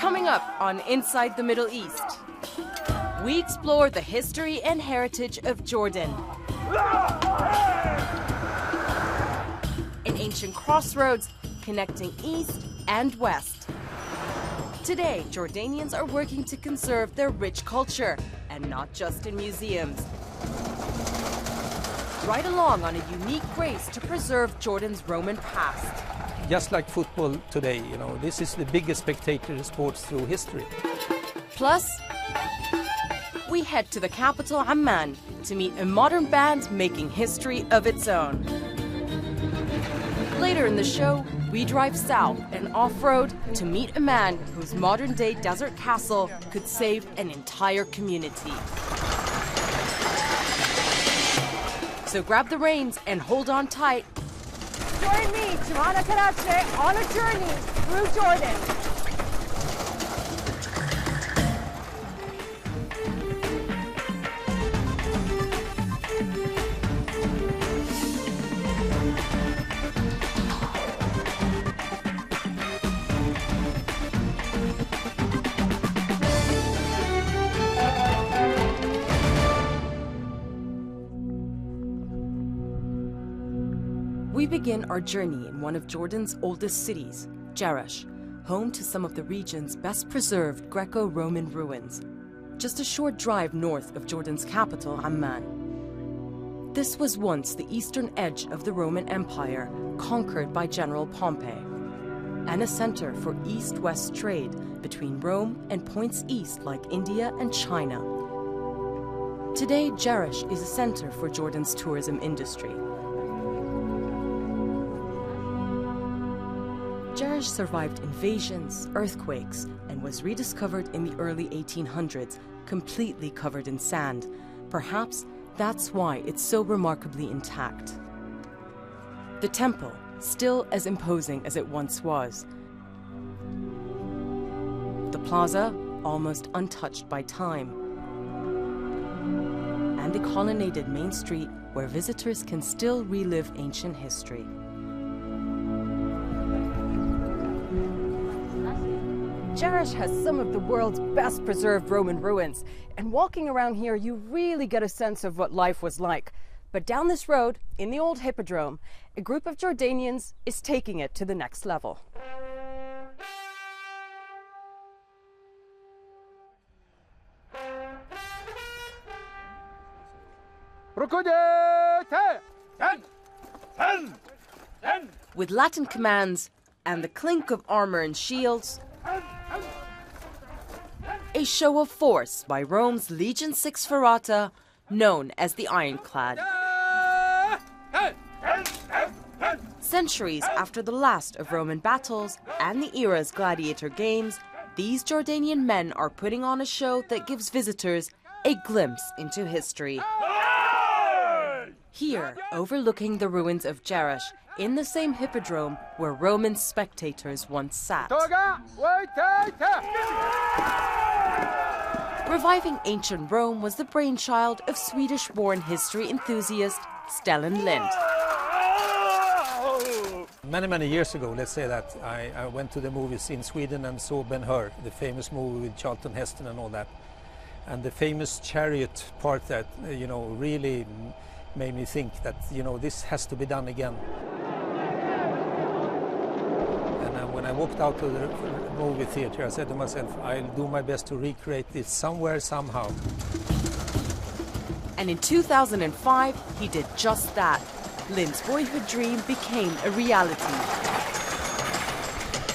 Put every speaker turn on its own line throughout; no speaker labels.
Coming up on Inside the Middle East, we explore the history and heritage of Jordan, an ancient crossroads connecting East and West. Today, Jordanians are working to conserve their rich culture, and not just in museums. Ride along on a unique race to preserve Jordan's Roman past.
Just like football today, this is the biggest spectator sport through history.
Plus, we head to the capital, Amman, to meet a modern band making history of its own. Later in the show, we drive south and off-road to meet a man whose modern-day desert castle could save an entire community. So grab the reins and hold on tight.
Join me, Jomana Karadsheh, on a journey through Jordan.
We begin our journey in one of Jordan's oldest cities, Jerash, home to some of the region's best preserved Greco-Roman ruins, just a short drive north of Jordan's capital, Amman. This was once the eastern edge of the Roman Empire, conquered by General Pompey, and a center for east-west trade between Rome and points east like India and China. Today, Jerash is a center for Jordan's tourism industry. Jerash survived invasions, earthquakes, and was rediscovered in the early 1800s, completely covered in sand. Perhaps that's why it's so remarkably intact. The temple, still as imposing as it once was. The plaza, almost untouched by time. And the colonnaded main street where visitors can still relive ancient history.
Jerash has some of the world's best preserved Roman ruins, and walking around here you really get a sense of what life was like. But down this road, in the old hippodrome, a group of Jordanians is taking it to the next level.
With Latin commands and the clink of armor and shields, a show of force by Rome's Legion VI Ferrata, known as the Ironclad. Centuries after the last of Roman battles and the era's gladiator games, these Jordanian men are putting on a show that gives visitors a glimpse into history. Here, overlooking the ruins of Jerash, in the same hippodrome where Roman spectators once sat. Reviving ancient Rome was the brainchild of Swedish-born history enthusiast Stellan Lind.
Many years ago, let's say that, I went to the movies in Sweden and saw Ben-Hur, the famous movie with Charlton Heston and all that. And the famous chariot part that, really made me think that, this has to be done again. And when I walked out of the movie theater, I said to myself, I'll do my best to recreate this somewhere, somehow.
And in 2005, he did just that. Lind's boyhood dream became a reality.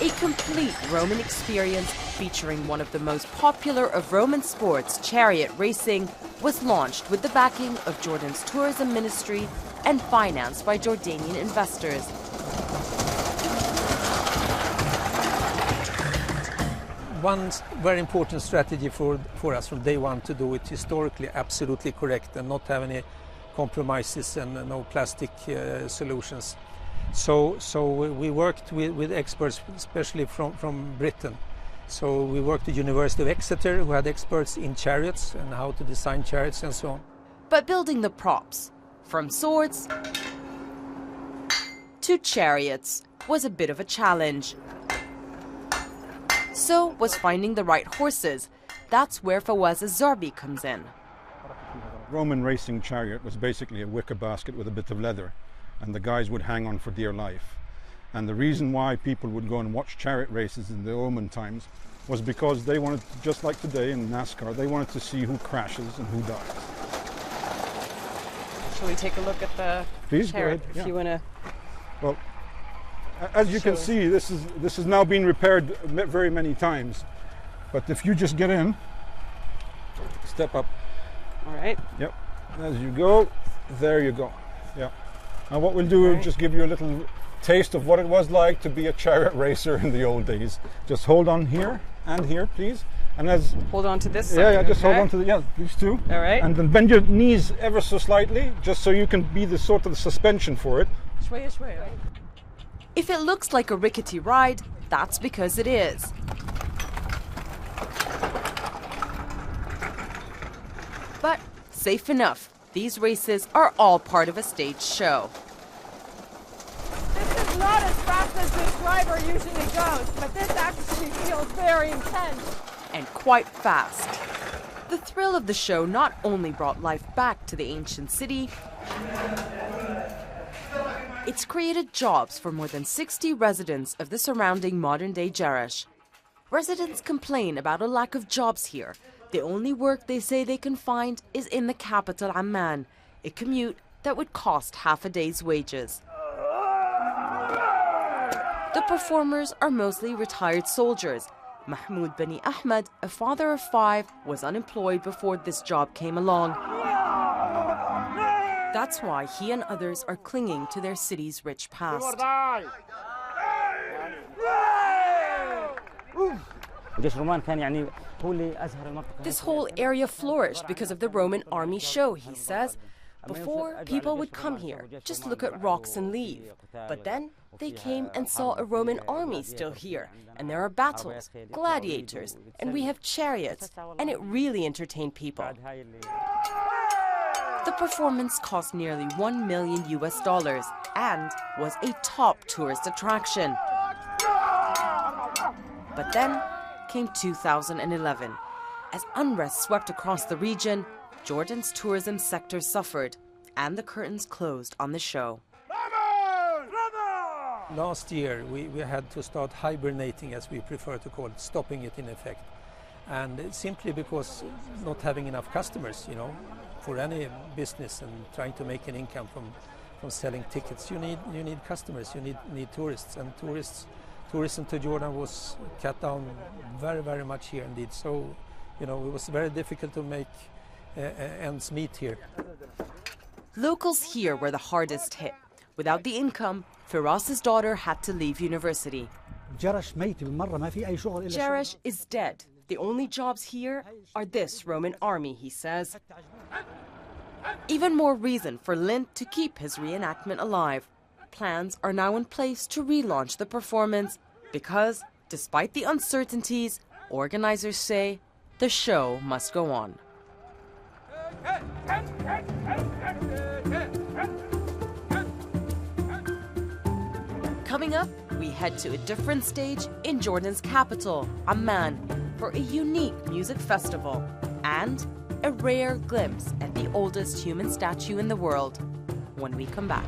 A complete Roman experience featuring one of the most popular of Roman sports, chariot racing, was launched with the backing of Jordan's tourism ministry and financed by Jordanian investors.
One very important strategy for us from day one to do it historically absolutely correct and not have any compromises and no plastic solutions. So we worked with experts, especially from Britain. So we worked with the University of Exeter, who had experts in chariots and how to design chariots and so on.
But building the props, from swords to chariots, was a bit of a challenge. So was finding the right horses. That's where Fawaz Zarbi comes in.
Roman racing chariot was basically a wicker basket with a bit of leather, and the guys would hang on for dear life. And the reason why people would go and watch chariot races in the Roman times was because they wanted, just like today in NASCAR, they wanted to see who crashes and who dies.
Shall we take a look at the
Please,
chariot,
go ahead.
if you want to?
Well, as you can see, this has now been repaired very many times. But if you just get in, step up.
All right.
Yep. As you go, there you go. Yeah. And what we'll do is just give you a little taste of what it was like to be a chariot racer in the old days. Just hold on here and here, please. And as
Hold on to this side.
yeah, just hold
okay?
on to these two.
All right.
And then bend your knees ever so slightly, just so you can be the sort of suspension for it.
If it looks like a rickety ride, that's because it is. But safe enough, these races are all part of a staged show.
This is not as fast as this driver usually goes, but this actually feels very intense.
And quite fast. The thrill of the show not only brought life back to the ancient city, it's created jobs for more than 60 residents of the surrounding modern-day Jerash. Residents complain about a lack of jobs here. The only work they say they can find is in the capital Amman, a commute that would cost half a day's wages. The performers are mostly retired soldiers. Mahmoud Bani Ahmed, a father of 5, was unemployed before this job came along. That's why he and others are clinging to their city's rich past. This whole area flourished because of the Roman army show, he says. Before, people would come here, just look at rocks and leave. But then they came and saw a Roman army still here, and there are battles, gladiators, and we have chariots, and it really entertained people. The performance cost nearly $1 million and was a top tourist attraction. But then came 2011. As unrest swept across the region, Jordan's tourism sector suffered, and the curtains closed on the show.
Last year, we had to start hibernating, as we prefer to call it, stopping it in effect. And simply because not having enough customers, for any business and trying to make an income from selling tickets, you need customers, you need tourists, and tourism to Jordan was cut down very, very much here indeed. So, it was very difficult to make ends meet here.
Locals here were the hardest hit. Without the income, Firaz's daughter had to leave university. Jerash is dead. The only jobs here are this Roman army, he says. Even more reason for Lint to keep his reenactment alive. Plans are now in place to relaunch the performance because, despite the uncertainties, organizers say the show must go on. Coming up, we head to a different stage in Jordan's capital, Amman, for a unique music festival and a rare glimpse at the oldest human statue in the world when we come back.